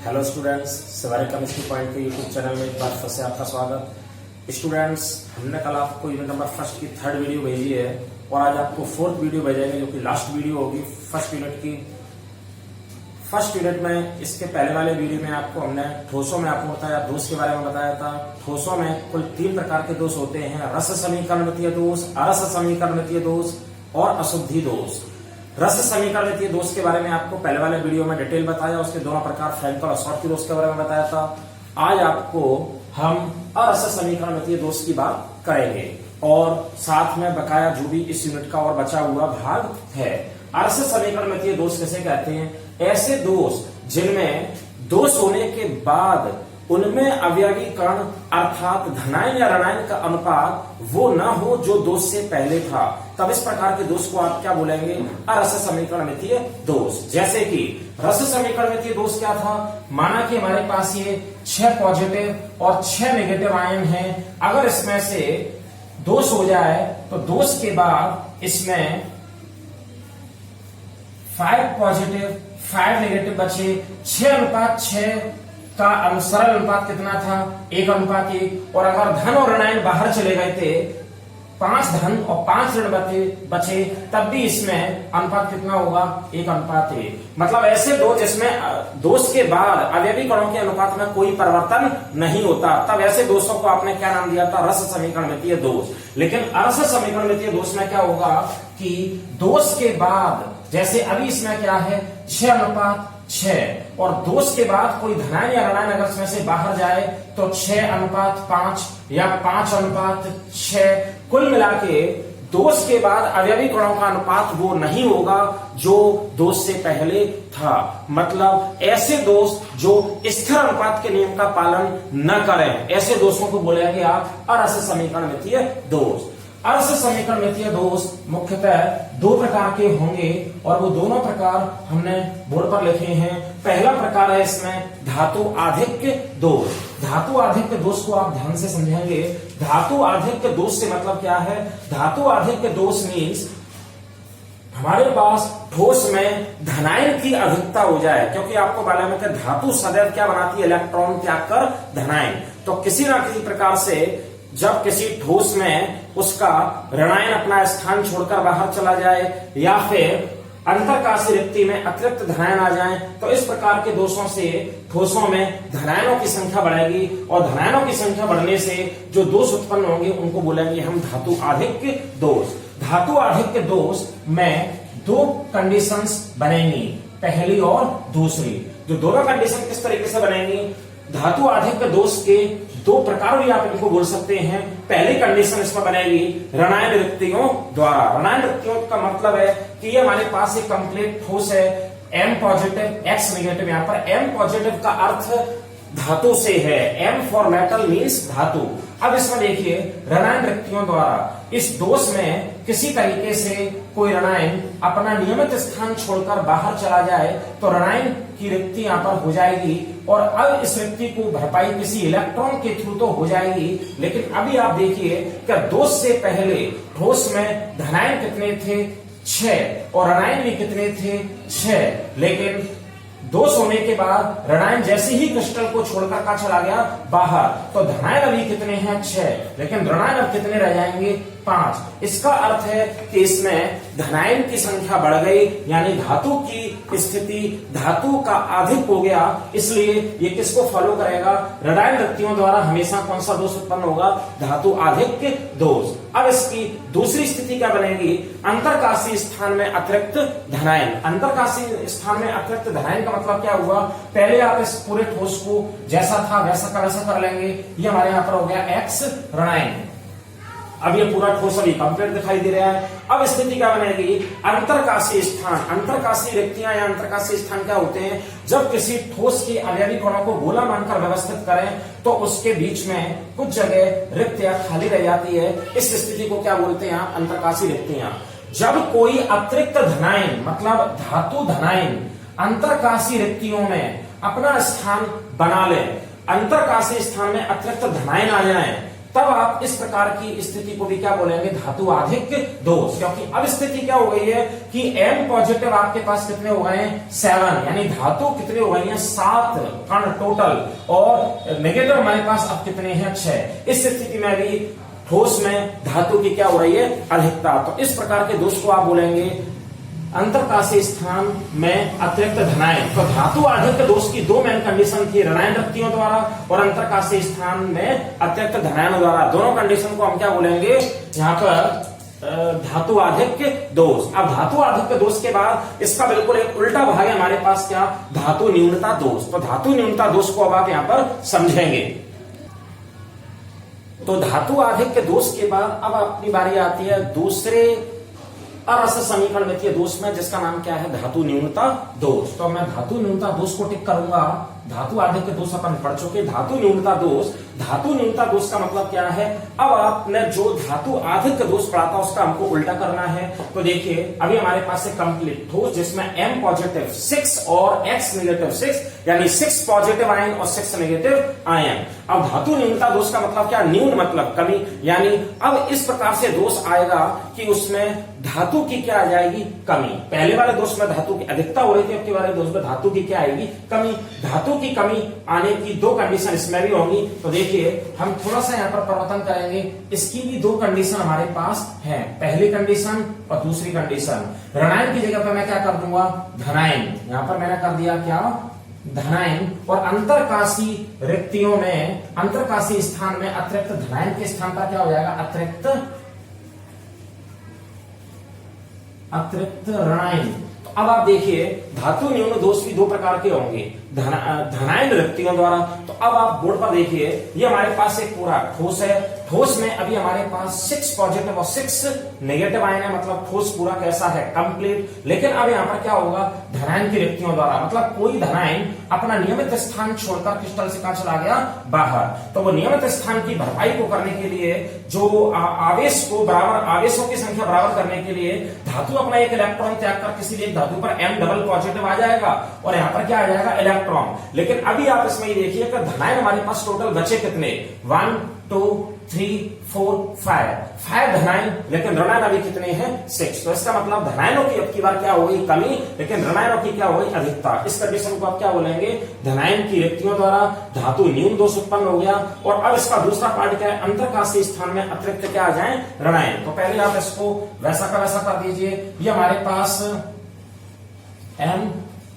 Hello students, सवारी chemistry point के YouTube channel में एक बार फिर से आपका स्वागत। स्टूडेंट्स, हमने कल आपको यूनिट नंबर फर्स्ट की थर्ड वीडियो भेजी है और आज आपको फोर्थ वीडियो भेजेंगे जो कि लास्ट वीडियो होगी फर्स्ट यूनिट की। फर्स्ट यूनिट में इसके पहले वाले वीडियो में आपको हमने ठोसों में आपको बताया, दोष के बारे में बताया था। ठोसों में कुल 3 प्रकार के दोष होते हैं: रस समीकरणितीय दोष, अरस समीकरणितीय दोष और अशुद्धि दोष। रस समीकरणितीय दोष के बारे में आपको पहले वाले वीडियो में डिटेल बताया, उसके दोनों प्रकार फ्रैंकल और शॉर्ट दोष के बारे में बताया था। आज आपको हम अरस समीकरणितीय दोष की बात करेंगे और साथ में बकाया जो भी इस यूनिट का और बचा हुआ भाग है। अरस समीकरणितीय दोष किसे कहते हैं? ऐसे दोष जिनमें दोष होने के बाद उनमें अवयवी कण अर्थात धनायन या ऋणायन का अनुपात वो न हो जो दोष से पहले था, तब इस प्रकार के दोष को आप क्या बोलेंगे? अरस समीकरणितीय दोष। जैसे कि रस समीकरणितीय दोष क्या था? माना कि हमारे पास ये 6 पॉजिटिव और 6 नेगेटिव आयन हैं। अगर इसमें से दोष हो जाए तो दोष के बाद इसमें 5 पॉजिटिव 5 नेगेटिव बचे। 6:6 का सरल अनुपात कितना था? 1:1। और अगर धन और ऋणायन बाहर चले गए थे, 5 धन और 5 ऋण बचे, तब भी इसमें अनुपात कितना होगा? 1:1। मतलब ऐसे दो जिसमें दोष के बाद अवयवी कणों के अनुपात में कोई परिवर्तन नहीं होता, तब ऐसे दोषों को आपने क्या नाम दिया था? रस समीकरणितीय दोष। लेकिन अरस समीकरणितीय दोष में क्या होगा कि दोष के बाद, जैसे अभी इसमें क्या है 6:6, और दोष के बाद कोई धनायन या ऋणायन अगर इसमें से बाहर जाए तो 6:5 या 5:6। कुल मिला के दोष के बाद अवयवी कणों का अनुपात वो नहीं होगा जो दोष से पहले था। मतलब ऐसे दोष जो स्थिर अनुपात के नियम का पालन न करें, ऐसे दोषों को बोलेंगे आप अरस समीकरणितीय दोष। अरस समीकरणितीय दोष मुख्यतः 2 प्रकार के होंगे और वो दोनों प्रकार हमने बोर्ड पर लिखे हैं। पहला प्रकार है इसमें धातु आधिक्य दोष। धातु आधिक्य दोष को आप ध्यान से समझेंगे। धातु आधिक्य दोष से मतलब क्या है? धातु आधिक्य दोष मीन्स हमारे पास ठोस में धनायन की अधिकता हो जाए, क्योंकि आपको मालूम है कि धातु सदैव क्या बनाती है? इलेक्ट्रॉन त्याग कर धनायन। तो किसी ना किसी प्रकार से जब किसी ठोस में उसका ऋणायन अपना स्थान छोड़कर बाहर चला जाए या फिर अंतरकाशी रिक्ति में अतिरिक्त धनायन आ जाए, तो इस प्रकार के दोषों से ठोसों में धनायनों की संख्या बढ़ेगी और धनायनों की संख्या बढ़ने से जो दोष उत्पन्न होंगे उनको बोलेंगे हम धातु आधिक्य दोष। धातु आधिक्य दोष में 2 कंडीशंस बनेंगी, पहली और दूसरी। जो दोनों कंडीशन किस तरीके से बनेंगी? धातु आधिक्य दोष के 2 प्रकार भी आप इनको बोल सकते हैं। पहली कंडीशन इसमें बनेगी ऋणायन रिक्तियों द्वारा। ऋणायन रिक्तियों का मतलब है कि ये हमारे पास एक कंप्लीट ठोस है, M पॉजिटिव X नेगेटिव। यहाँ पर M पॉजिटिव का अर्थ धातु से है, M फॉर मेटल मीन्स धातु। अब इसमें देखिए ऋणायन रिक्तियों द्वारा इस दोष में किसी तरीके से कोई ऋणायन अपना नियमित स्थान छोड़कर बाहर चला जाए तो ऋणायन की रिक्ति यहाँ पर हो जाएगी और अब इस रिक्ति को भरपाई किसी इलेक्ट्रॉन के थ्रू तो हो जाएगी। लेकिन अभी आप देखिए कि दोष से पहले ठोस में धनायन कितने थे? 6 और ऋणायन भी कितने थे? 6। लेकिन दोष होने के बाद ऋणायन जैसे ही क्रिस्टल को छोड़कर का चला गया बाहर, तो धनायन अभी कितने हैं? 6, लेकिन ऋणायन अब कितने रह जाएंगे? 5। इसका अर्थ है कि इसमें धनायन की संख्या बढ़ गई, यानी धातु की स्थिति धातु का अधिक हो गया। इसलिए ये किसको फॉलो करेगा? ऋणायन रिक्तियों द्वारा हमेशा कौन सा दोष उत्पन्न होगा? धातु आधिक्य दोष। अब इसकी दूसरी स्थिति क्या बनेगी? अंतरकाशी स्थान में अतिरिक्त धनायन। अंतरकाशी स्थान में अतिरिक्त धनायन का मतलब क्या हुआ? पहले आप इस पूरे ठोस को जैसा था वैसा का वैसा कर लेंगे। ये हमारे यहाँ पर हो गया X ऋणायन। अब ये पूरा ठोस अभी कंप्लीट दिखाई दे रहा है। अब स्थिति क्या बनेगी? अंतरकाशी स्थान। अंतरकाशी रिक्तियां या अंतरकाशी स्थान क्या होते हैं? जब किसी ठोस के अवयवी कणों को गोला मानकर व्यवस्थित करें तो उसके बीच में कुछ जगह रिक्तियां खाली रह जाती है। इस स्थिति को क्या बोलते हैं? अंतरकाशी रिक्तियां। जब कोई अतिरिक्त धनायन मतलब धातु धनायन अंतरकाशी रिक्तियों में अपना स्थान बना ले, अंतरकाशी स्थान में अतिरिक्त धनायन आ जाए, तब आप इस प्रकार की स्थिति को भी क्या बोलेंगे, धातु अधिक दोष। क्योंकि अब स्थिति क्या हो गई है कि M पॉजिटिव आपके पास कितने हो गए हैं, 7, यानी धातु कितने हो गई हैं, 7 कण टोटल, और नेगेटिव हमारे पास अब कितने हैं, 6। इस स्थिति में भी ठोस में धातु की क्या हो रही है, अधिकता। तो इस प्रकार के दोष को आप बोलेंगे अंतरकाशीय स्थान में अतिरिक्त धनायन। तो धातु अधिक दोष की दो मेन कंडीशन थी, ऋणायन रक्तियों द्वारा और अंतरकाशीय स्थान में अतिरिक्त धनायन द्वारा। दोनों कंडीशन को हम क्या बोलेंगे यहाँ पर, धातु अधिक दोष। अब धातु अधिक दोष के बाद इसका बिल्कुल एक उल्टा भाग है हमारे पास, क्या, धातु न्यूनता दोष। तो धातु न्यूनता दोष को अब आप यहाँ पर समझेंगे। तो धातु अधिक दोष के बाद अब अपनी बारी आती है दूसरे अरस समीकरणमितीय दोष में, जिसका नाम क्या है, धातु न्यूनता दोष। तो मैं धातु न्यूनता दोष को टिक करूंगा। धातु अधिक दोष अपन पढ़ चुके। धातु न्यूनता दोष, धातु न्यूनता दोष का मतलब क्या है, अब आपने जो धातु अधिक दोष पढ़ा था उसका हमको उल्टा करना है। तो देखिए अभी हमारे पास है कंप्लीट ठोस जिसमें M पॉजिटिव 6 और X नेगेटिव 6, यानी 6 पॉजिटिव आयन और 6 नेगेटिव आयन। अब धातु न्यूनता दोष का मतलब क्या, न्यून मतलब कमी, यानी अब इस प्रकार से दोष आएगा कि उसमें धातु की क्या आ जाएगी, कमी। पहले वाले दोष में धातु की अधिकता हो रही थी, अब के वाले दोष में धातु की क्या आएगी, कमी। धातु की कमी आने की दो कंडीशन इसमें भी होंगी। तो देखिए हम थोड़ा सा यहाँ पर परिवर्तन करेंगे, इसकी भी दो कंडीशन हमारे पास है, पहली कंडीशन और दूसरी कंडीशन। ऋणायन की जगह पर मैं क्या कर दूंगा, धनायन। यहां पर मैंने कर दिया क्या, धनायन। और अंतरकाशी रिक्तियों में, अंतरकाशी स्थान में अतिरिक्त धनायन के स्थान पर क्या हो जाएगा, अतिरिक्त ऋणायन। तो अब आप देखिए धातु न्यून दोष भी दो प्रकार के होंगे, धनायन रिक्तियों द्वारा। तो अब आप बोर्ड पर देखिए, ये हमारे पास एक पूरा ठोस है। ठोस में अभी हमारे पास 6 पॉजिटिव और 6 नेगेटिव आयन है, मतलब ठोस पूरा कैसा है, कंप्लीट। लेकिन अब यहाँ पर क्या होगा, धनायन की रिक्तियों द्वारा, मतलब कोई धनायन अपना नियमित स्थान छोड़कर क्रिस्टल से कहां चला गया, बाहर। तो वो नियमित स्थान की भरपाई को करने के लिए, जो आवेश को बराबर, आवेशों की संख्या बराबर करने के लिए धातु अपना एक इलेक्ट्रॉन त्याग कर किसी एक धातु पर M डबल पॉजिटिव आ जाएगा और यहाँ पर क्या आ जाएगा, इलेक्ट्रॉन। लेकिन अभी आप इसमें देखिए कि धनायन हमारे पास टोटल बचे कितने, 1 2 3 4 5 धनायन, लेकिन ऋणायन अभी कितने हैं, 6। तो इसका मतलब धनायनों की अब की बार क्या हो गई, कमी, लेकिन ऋणायनों की क्या हो गई, अधिकता। इस कंडीशन को आप क्या बोलेंगे, धनायन की रिक्तियों द्वारा धातु न्यून दोष उत्पन्न हो गया। और अब इसका दूसरा पार्ट क्या है, अंतरकाशीय स्थान में अतिरिक्त क्या आ जाए, ऋणायन। तो पहले आप इसको वैसा का वैसा कर दीजिए। ये हमारे पास M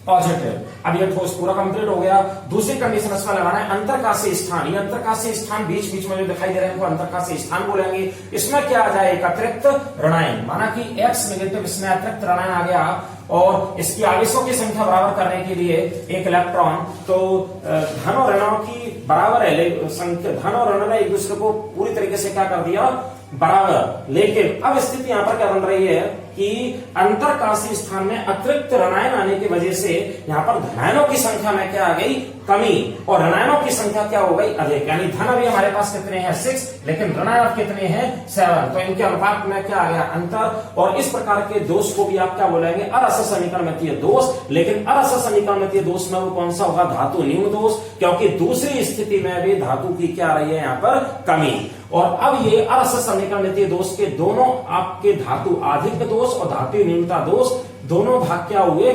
पॉजिटिव, अब ये ठोस पूरा कंप्लीट हो गया। दूसरी कंडीशन इसमें लगाना है अंतरकाशीय स्थान। ये अंतरकाशीय स्थान बीच बीच में जो दिखाई दे रहे हैं इनको अंतरकाशीय स्थान बोलेंगे। इसमें क्या आ जाए, अतिरिक्त ऋणायन, माना कि X नेगेटिव, इसमें अतिरिक्त ऋणायन आ गया और इसकी आवेशों की संख्या बराबर करने के लिए एक इलेक्ट्रॉन, तो धन और ऋणों की बराबर है संख्या, धन और ऋण ने एक दूसरे को पूरी तरीके से क्या कर दिया, बराबर। लेकिन अब स्थिति यहां पर क्या बन रही है कि अंतरकाशीय स्थान में अतिरिक्त ऋणायन आने की वजह से यहां पर धनायनों की संख्या में क्या आ गई, कमी, और ऋणायनों की संख्या क्या हो गई, अधिक। यानी धन अभी हमारे पास कितने हैं, 6, लेकिन ऋणायन कितने हैं, 7। तो इनके अनुपात में क्या आ गया, अंतर। और इस प्रकार के दोष को भी आप क्या बोलेंगे, अरस समीकरणमितीय दोष। लेकिन अरस समीकरणमितीय दोष में वो कौन सा होगा, धातु न्यून दोष, क्योंकि दूसरी स्थिति में भी धातु की क्या आ रही है यहाँ पर, कमी। और अब ये अरस समीकरणमितीय दोष के दोनों आपके धातु अधिक दोष और धातु न्यूनता दोष दोनों भाग क्या हुए,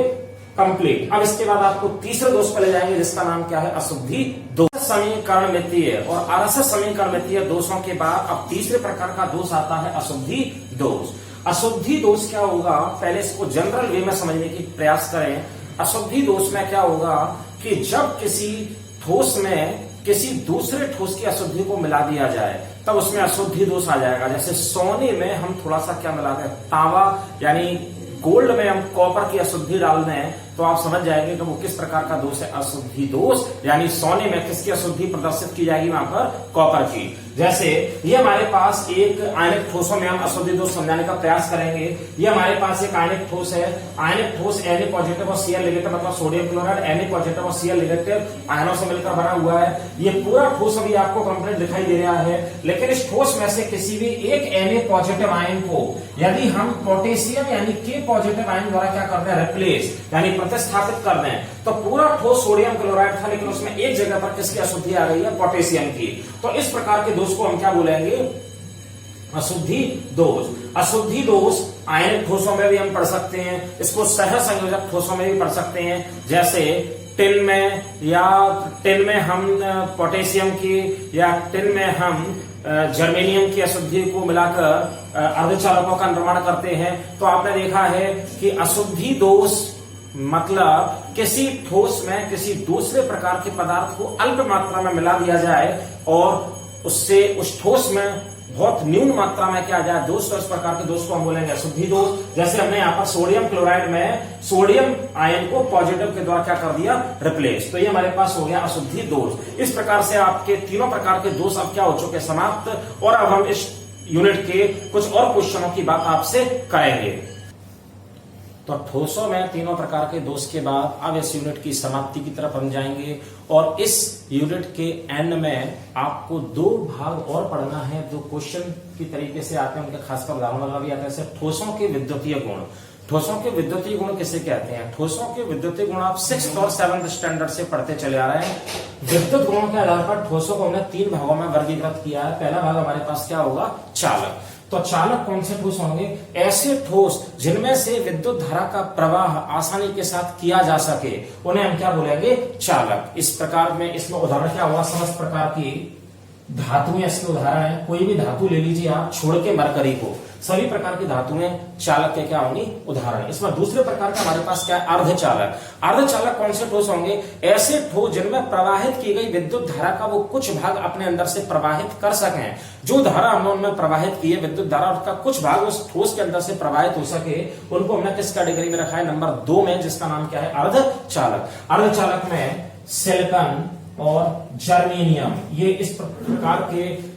कंप्लीट। अब इसके बाद आपको तीसरे दोष पर ले जाएंगे जिसका नाम क्या है, अशुद्धि दोष। समीकरणमितीय और अरस समीकरणमितीय दोषों के बाद अब तीसरे प्रकार का दोष आता है, अशुद्धि दोष। अशुद्धि दोष क्या होगा, पहले इसको जनरल वे में समझने की प्रयास करें। अशुद्धि दोष में क्या होगा कि जब किसी ठोस में किसी दूसरे ठोस की अशुद्धि को मिला दिया जाए तब उसमें अशुद्धि दोष आ जाएगा। जैसे सोने में हम थोड़ा सा क्या मिलाते हैं, तांबा, यानी गोल्ड में हम कॉपर की अशुद्धि डाल दें तो आप समझ जाएंगे कि वो किस प्रकार का दोष है, अशुद्धि दोष। यानी सोने में किसकी अशुद्धि प्रदर्शित की जाएगी, वहां पर कॉपर की। जैसे ये हमारे पास एक आयनिक ठोसों में हम अशुद्धि दोष समझाने का प्रयास करेंगे। ये हमारे पास एक आयनिक ठोस है, आयनिक ठोस Na पॉजिटिव और Cl नेगेटिव, मतलब सोडियम क्लोराइड Na पॉजिटिव और Cl नेगेटिव आयनों से मिलकर बना हुआ है। ये पूरा ठोस अभी आपको कंप्लीट दिखाई दे रहा है। लेकिन इस ठोस में से किसी भी एक Na पॉजिटिव आयन को यदि हम पोटेशियम यानी K पॉजिटिव आयन द्वारा क्या करते हैं, रिप्लेस, यानी मतलब स्थापित कर दें, तो पूरा ठोस सोडियम क्लोराइड था, लेकिन उसमें एक जगह पर किसकी अशुद्धि आ गई है, पोटेशियम की। तो इस प्रकार के दोष को हम क्या बोलेंगे, अशुद्धि दोष। अशुद्धि दोष आयनिक ठोसों में भी हम पढ़ सकते हैं, इसको सह संयोजक ठोसों में भी पढ़ सकते हैं, जैसे टिन में हम पोटेशियम की, या टिन में हम जर्मेनियम की अशुद्धि को मिलाकर अर्धचालकों का निर्माण करते हैं। तो आपने देखा है कि अशुद्धि दोष मतलब किसी ठोस में किसी दूसरे प्रकार के पदार्थ को अल्प मात्रा में मिला दिया जाए और उससे उस ठोस में बहुत न्यून मात्रा में क्या जाए दोष, तो इस प्रकार के दोष को हम बोलेंगे अशुद्धि दोष। जैसे हमने यहाँ पर सोडियम क्लोराइड में सोडियम आयन को पॉजिटिव के द्वारा क्या कर दिया, रिप्लेस, तो ये हमारे पास हो गया अशुद्धि दोष। इस प्रकार से आपके तीनों प्रकार के दोष अब क्या हो चुके, समाप्त। और अब हम इस यूनिट के कुछ और क्वेश्चनों की बात आपसे करेंगे। तो ठोसों में तीनों प्रकार के दोष के बाद अब इस यूनिट की समाप्ति की तरफ हम जाएंगे, और इस यूनिट के एंड में आपको 2 भाग और पढ़ना है, जो क्वेश्चन की तरीके से आते हैं, उनके खासकर उदाहरण वाला भी आता है। जैसे ठोसों के विद्युतीय गुण। ठोसों के विद्युतीय गुण किसे कहते हैं, ठोसों के विद्युतीय गुण आप 6th और 7th स्टैंडर्ड से पढ़ते चले आ रहे हैं। विद्युत गुणों के आधार पर ठोसों को हमने 3 भागों में वर्गीकृत किया है। पहला भाग हमारे पास क्या होगा, चालक। तो चालक कौन से ठोस होंगे, ऐसे ठोस जिनमें से विद्युत धारा का प्रवाह आसानी के साथ किया जा सके, उन्हें हम क्या बोलेंगे, चालक। इस प्रकार में इसमें उदाहरण क्या होगा, समस्त प्रकार की धातुएं इसके उदाहरण है। कोई भी धातु ले लीजिए आप, छोड़ के मरकरी को, सभी प्रकार की धातुएं चालक के क्या होंगी, उदाहरण। इसमें दूसरे प्रकार का हमारे पास क्या है, अर्धचालक। अर्धचालक कौन से ठोस होंगे, ऐसे ठोस जिनमें प्रवाहित की गई विद्युत धारा का वो कुछ भाग अपने अंदर से प्रवाहित कर सकें। जो धारा हमने उनमें प्रवाहित की है, विद्युत धारा, उसका कुछ भाग उस ठोस के अंदर से प्रवाहित हो सके, उनको हमने किस कैटेगरी में रखा है, नंबर 2 में, जिसका नाम क्या है, अर्धचालक। अर्धचालक में सिलिकॉन और जर्मेनियम, ये इस प्रकार के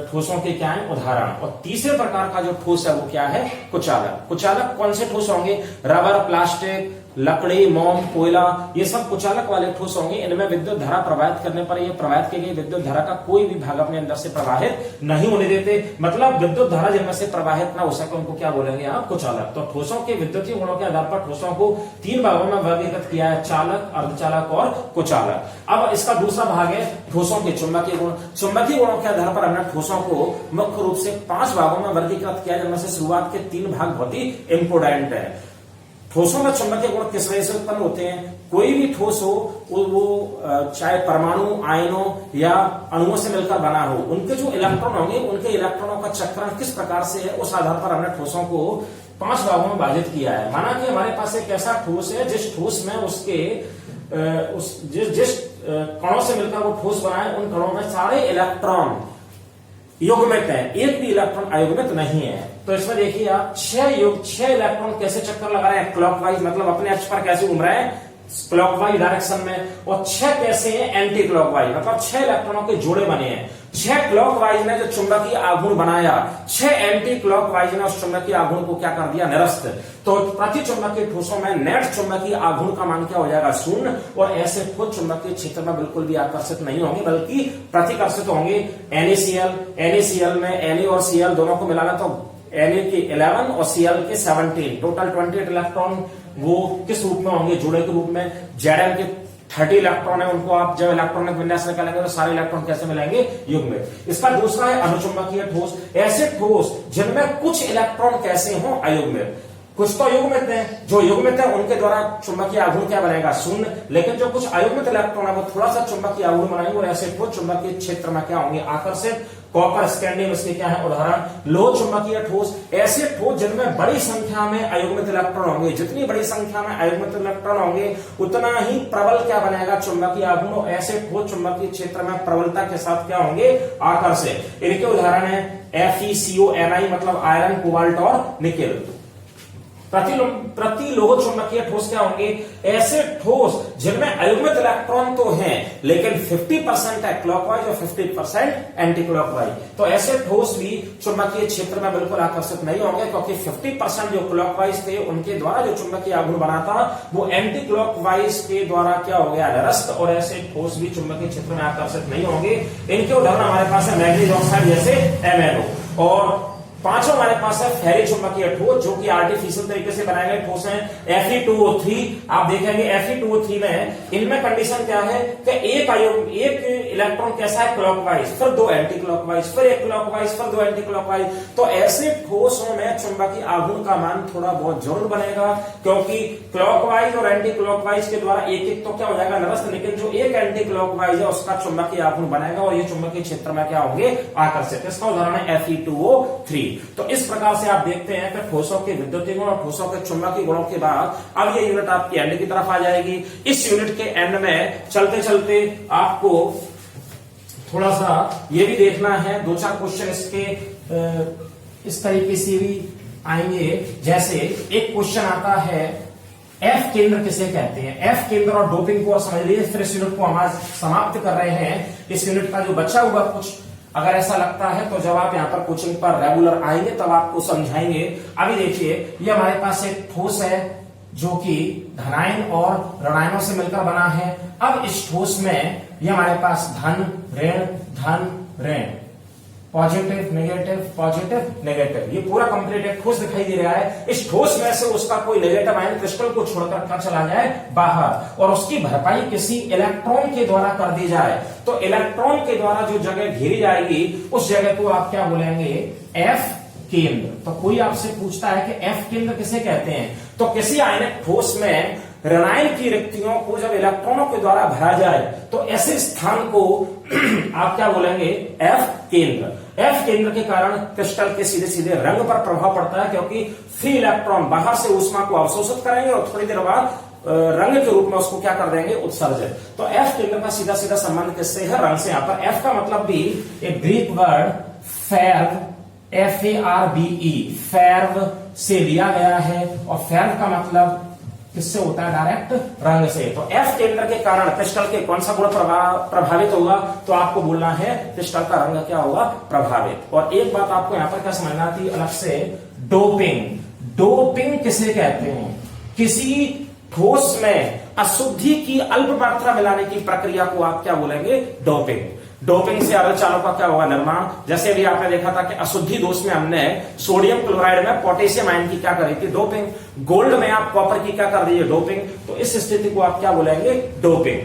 ठोसों के क्या है, उदाहरण। और तीसरे प्रकार का जो ठोस है वो क्या है, कुचालक। कुचालक कौन से ठोस होंगे, रबर, प्लास्टिक, लकड़ी, मोम, कोयला, ये सब कुचालक वाले ठोस होंगे। इनमें विद्युत धारा प्रवाहित करने पर ये प्रवाहित की गई विद्युत धारा का कोई भी भाग अपने अंदर से प्रवाहित नहीं होने देते, मतलब विद्युत धारा जिनमें से प्रवाहित ना हो सके, उनको क्या बोलेंगे आप, कुचालक। तो ठोसों के विद्युतीय गुणों के आधार पर ठोसों को 3 भागों में वर्गीकृत किया है, चालक, अर्धचालक और कुचालक। अब इसका दूसरा भाग है ठोसों के चुंबकीय गुण। चुंबकीय गुणों के आधार पर हमने ठोसों को मुख्य रूप से 5 भागों में वर्गीकृत किया, जिनमें से शुरुआत के 3 भाग बहुत ही इंपोर्टेंट है। ठोसों में चुंबकीय गुण किस वजह से उत्पन्न होते हैं, कोई भी ठोस हो वो चाहे परमाणु, आयनों या अणुओं से मिलकर बना हो, उनके जो इलेक्ट्रॉन होंगे, उनके इलेक्ट्रॉनों का चक्रण किस प्रकार से है, उस आधार पर हमने ठोसों को 5 भागों में विभाजित किया है। माना कि हमारे पास एक ऐसा ठोस है जिस ठोस में उसके जिस कणों से मिलकर वो ठोस बना है, उन कणों में सारे इलेक्ट्रॉन युग्मित है, एक भी इलेक्ट्रॉन अयुग्मित नहीं है। तो इसमें देखिए आप 6 इलेक्ट्रॉन कैसे चक्कर लगा रहे हैं, क्लॉकवाइज, मतलब अपने अक्ष पर कैसे घूम रहे हैं, क्लॉकवाइज डायरेक्शन में, और 6 कैसे हैं, एंटी क्लॉकवाइज, मतलब 6 इलेक्ट्रॉनों के जोड़े बने हैं। 6 क्लॉकवाइज ने जो चुंबकीय आघूर्ण बनाया, 6 एंटी क्लॉकवाइज ने उस चुंबकीय आघूर्ण को क्या कर दिया, निरस्त। तो प्रति चुंबकीय ठोसों में नेट चुंबकीय आघूर्ण का मान क्या हो जाएगा, 0, और ऐसे ठोस चुंबकीय क्षेत्र में बिल्कुल भी आकर्षित नहीं होंगे, बल्कि प्रतिकर्षित होंगे। NaCl में Na और Cl दोनों को मिलाना तो Na के 11 और Cl के 17, टोटल 28 इलेक्ट्रॉन वो किस रूप में होंगे, जोड़े के रूप में। Zn के 30 इलेक्ट्रॉन है, उनको आप जब इलेक्ट्रॉनिक विन्यास निकालेंगे तो सारे इलेक्ट्रॉन कैसे मिलेंगे, युग्म में। इसका दूसरा है अनुचुंबकीय ठोस, ऐसे ठोस जिनमें कुछ इलेक्ट्रॉन कैसे हो, अयुग्मित। कुछ तो युग्मित है, जो युग्मित है उनके द्वारा चुंबकीय आघूर्ण क्या बनेगा, 0, लेकिन जो कुछ अयुग्मित इलेक्ट्रॉन है वो थोड़ा सा चुंबकीय आघूर्ण बनाएंगे, और ऐसे ठोस चुंबकीय क्षेत्र में क्या होंगे, आकर्षित। कॉपर, स्कैंडियम इसके क्या है, उदाहरण। लोह चुंबकीय ठोस, ऐसे ठोस जिनमें बड़ी संख्या में अयुग्मित इलेक्ट्रॉन होंगे, जितनी बड़ी संख्या में अयुग्मित इलेक्ट्रॉन होंगे उतना ही प्रबल क्या बनेगा, चुंबकीय आघूर्ण। ऐसे ठोस चुंबकीय क्षेत्र में प्रबलता के साथ क्या होंगे, आकर्षित। इनके उदाहरण है FeCO, मतलब आयरन, कोबाल्ट और निकेल। प्रति लोह चुंबकीय ठोस क्या होंगे, ऐसे ठोस जिनमें अयुग्मित इलेक्ट्रॉन तो हैं, लेकिन 50% है क्लॉकवाइज और 50% एंटी क्लॉकवाइज। तो ऐसे ठोस भी चुंबकीय क्षेत्र में बिल्कुल आकर्षित नहीं होंगे, क्योंकि 50% जो क्लॉकवाइज थे उनके द्वारा जो चुंबकीय आघूर्ण बना था वो एंटी क्लॉकवाइज के द्वारा क्या हो गया, निरस्त, और ऐसे ठोस भी चुंबकीय क्षेत्र में आकर्षित नहीं होंगे। इनके उदाहरण हमारे पास है मैग्नीज ऑक्साइड जैसे MnO, और पांचों हमारे पास है फेरी चुंबकीय ठोस, जो कि आर्टिफिशियल तरीके से बनाए गए ठोस हैं। Fe2O3 आप देखेंगे, Fe2O3 में इनमें कंडीशन क्या है कि एक इलेक्ट्रॉन कैसा है क्लॉकवाइज, फिर दो एंटी क्लॉकवाइज, फिर एक क्लॉकवाइज, फिर दो एंटी क्लॉकवाइज। तो ऐसे ठोसों में चुंबकीय आघूर्ण का मान थोड़ा बहुत जरूर बनेगा, क्योंकि क्लॉकवाइज और एंटी क्लॉकवाइज के द्वारा एक एक तो क्या हो जाएगा निरस्त, लेकिन जो एक एंटी क्लॉकवाइज है उसका चुंबकीय आघूर्ण बनेगा और ये चुंबकीय क्षेत्र में क्या होंगे आकर्षित। इसका उदाहरण है Fe2O3। तो इस प्रकार से आप देखते हैं कि ठोसों के विद्युतीय गुण और ठोसों के चुंबकीय गुणों के बाद अब ये यूनिट आपकी एंड की तरफ आ जाएगी। इस यूनिट के एंड में चलते चलते आपको थोड़ा सा ये भी देखना है, दो चार क्वेश्चन इसके इस तरीके से भी आएंगे। जैसे एक क्वेश्चन आता है एफ केंद्र किसे कहते हैं। एफ केंद्र और डोपिंग को समझ लीजिए, फिर इस यूनिट को हम आज समाप्त कर रहे हैं। इस यूनिट का जो बचा हुआ कुछ अगर ऐसा लगता है तो जब आप यहाँ पर कोचिंग पर रेगुलर आएंगे तब आपको समझाएंगे। अभी देखिए ये हमारे पास एक ठोस है जो कि धनायन और ऋणायनों से मिलकर बना है। अब इस ठोस में ये हमारे पास धन ऋण, पॉजिटिव नेगेटिव, ये पूरा कंप्लीट एक ठोस दिखाई दे रहा है। इस ठोस में से उसका कोई नेगेटिव आयन क्रिस्टल को छोड़कर कर चला जाए बाहर और उसकी भरपाई किसी इलेक्ट्रॉन के द्वारा कर दी जाए, तो इलेक्ट्रॉन के द्वारा जो जगह घेरी जाएगी उस जगह को आप क्या बोलेंगे, एफ केंद्र। तो कोई आपसे पूछता है कि एफ केंद्र किसे कहते हैं, तो किसी आयनिक ठोस में ऋणायन की रिक्तियों को जब इलेक्ट्रॉनों के द्वारा भरा जाए तो ऐसे स्थान को आप क्या बोलेंगे, एफ केंद्र। एफ केंद्र के कारण क्रिस्टल के सीधे सीधे रंग पर प्रभाव पड़ता है, क्योंकि फ्री इलेक्ट्रॉन बाहर से ऊष्मा को अवशोषित करेंगे और थोड़ी देर बाद रंग के रूप में उसको क्या कर देंगे, उत्सर्जन। तो एफ केंद्र का सीधा सीधा संबंध किससे है, रंग से। यहाँ पर एफ का मतलब भी एक ग्रीक वर्ड फैर्व, FARBE, फैर्व से लिया गया है और फैर्व का मतलब किससे होता है, डायरेक्ट रंग से। तो एफ केंद्र के कारण क्रिस्टल के कौन सा गुण प्रभावित होगा, तो आपको बोलना है क्रिस्टल का रंग क्या होगा, प्रभावित। और एक बात आपको यहां पर क्या समझना थी अलग से, डोपिंग किसे कहते हैं, किसी ठोस में अशुद्धि की अल्प मात्रा मिलाने की प्रक्रिया को आप क्या बोलेंगे, डोपिंग से अर्धचालकों का क्या होगा, निर्माण। जैसे अभी आपने देखा था कि अशुद्धि दोष में हमने सोडियम क्लोराइड में पोटेशियम आयन की क्या करी थी, डोपिंग। गोल्ड में आप कॉपर की क्या कर दीजिए, डोपिंग। तो इस स्थिति को आप क्या बोलेंगे, डोपिंग।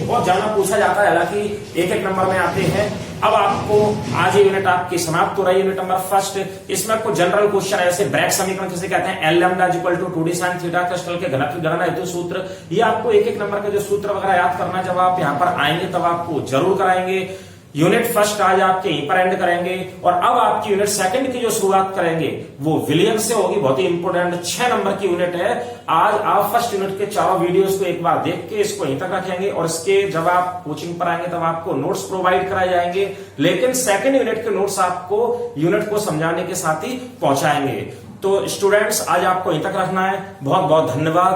बहुत ज्यादा पूछा जाता है, हालांकि एक एक नंबर में आते हैं। अब आपको आज ये यूनिट आपकी समाप्त हो रही है, यूनिट नंबर फर्स्ट। इसमें कुछ जनरल क्वेश्चन ऐसे ब्रैग समीकरण किसे कहते हैं, L lambda equal to 2d sin theta, crystal के घनत्व गणना हेतु सूत्र। ये आपको एक एक नंबर के जो सूत्र वगैरह याद करना, जब आप यहाँ पर आएंगे तब आपको जरूर कराएंगे। यूनिट फर्स्ट आज आपके यहीं पर एंड करेंगे और अब आपकी यूनिट सेकंड की जो शुरुआत करेंगे वो विलियम से होगी, बहुत ही इंपोर्टेंट 6 नंबर की यूनिट है। आज आप फर्स्ट यूनिट के चारों वीडियोस को एक बार देख के इसको यहीं तक रखेंगे और इसके जब आप कोचिंग पर आएंगे तब आपको नोट्स प्रोवाइड कराए जाएंगे, लेकिन सेकंड यूनिट के नोट्स आपको यूनिट को समझाने के साथ ही पहुंचाएंगे। तो स्टूडेंट्स आज आपको यहीं तक रखना है। बहुत बहुत धन्यवाद।